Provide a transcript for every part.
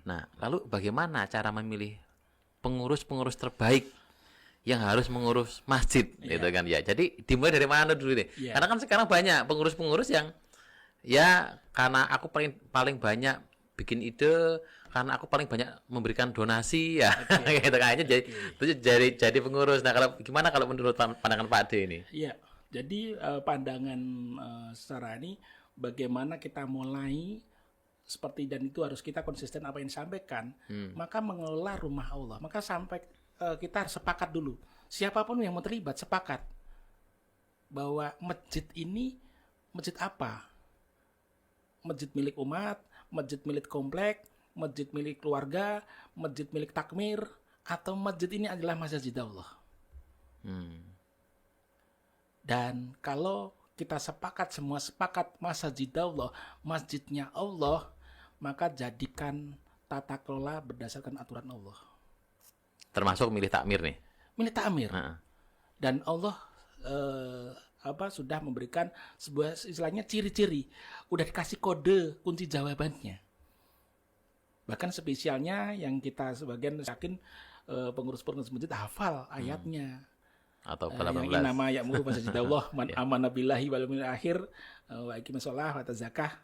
Nah, lalu bagaimana cara memilih pengurus-pengurus terbaik yang harus mengurus masjid, gitu kan ya. Jadi dimulai dari mana dulu nih? Karena kan sekarang banyak pengurus-pengurus yang ya karena aku paling paling banyak bikin ide, karena aku paling banyak memberikan donasi ya, gitu kayaknya jadi pengurus. Nah, kalau gimana kalau menurut pandangan Pak Ade ini? Iya, jadi pandangan secara ini bagaimana kita mulai seperti dan itu harus kita konsisten apa yang disampaikan, maka mengelola rumah Allah. Maka sampai kita harus sepakat dulu. Siapapun yang mau terlibat sepakat bahwa masjid ini masjid apa? Masjid milik umat, masjid milik komplek, masjid milik keluarga, masjid milik takmir, atau masjid ini adalah masjid Allah. Dan kalau kita sepakat, semua sepakat masjid Allah, masjidnya Allah, maka jadikan tata kelola berdasarkan aturan Allah. Termasuk milih takmir nih. Milih takmir. Dan Allah sudah memberikan sebuah istilahnya ciri-ciri, udah dikasih kode kunci jawabannya. Bahkan spesialnya yang kita sebagian yakin pengurus-pengurus masjid hafal ayatnya. Atau yang 18. nama ya'muru masjidallah man amana billahi wal yawmil akhir wa iqimas shalah wa zakah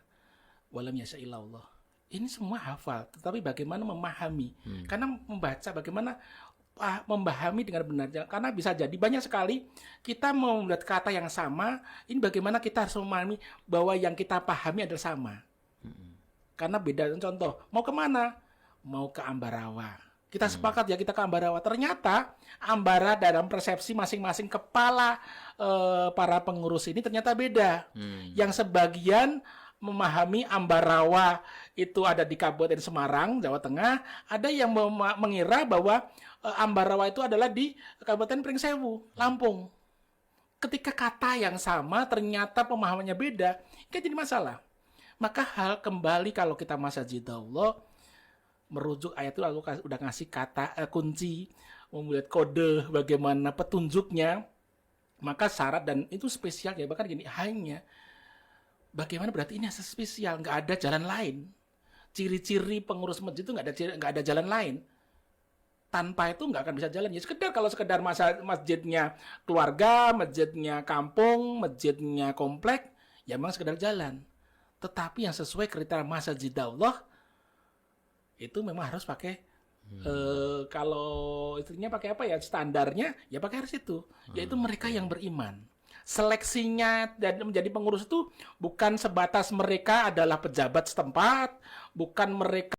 wa lam yasha illallah. Ini semua hafal, tetapi bagaimana memahami? Karena membaca bagaimana memahami dengan benar. Karena bisa jadi banyak sekali kita membuat kata yang sama, ini bagaimana kita harus memahami bahwa yang kita pahami adalah sama. Karena beda. Contoh, mau kemana? Mau ke Ambarawa. Kita sepakat ya kita ke Ambarawa. Ternyata Ambara dalam persepsi masing-masing kepala para pengurus ini ternyata beda. Yang sebagian memahami Ambarawa itu ada di Kabupaten Semarang, Jawa Tengah. Ada yang mengira bahwa Ambarawa itu adalah di Kabupaten Pringsewu, Lampung. Ketika kata yang sama ternyata pemahamannya beda, kan jadi masalah. Maka hal kembali kalau kita masjid Allah merujuk ayat itu lalu udah ngasih kata kunci, membuat kode bagaimana petunjuknya, maka syarat dan itu spesial ya, bahkan gini hanya bagaimana berarti ini spesial, nggak ada jalan lain. Ciri-ciri pengurus masjid itu nggak ada jalan lain. Tanpa itu nggak akan bisa jalan. Ya kalau sekedar masjidnya keluarga, masjidnya kampung, masjidnya komplek, ya memang sekedar jalan. Tetapi yang sesuai kriteria masjid Allah itu memang harus pakai kalau istrinya pakai apa ya standarnya ya pakai harus itu, yaitu mereka yang beriman. Seleksinya dan menjadi pengurus itu bukan sebatas mereka adalah pejabat setempat, bukan mereka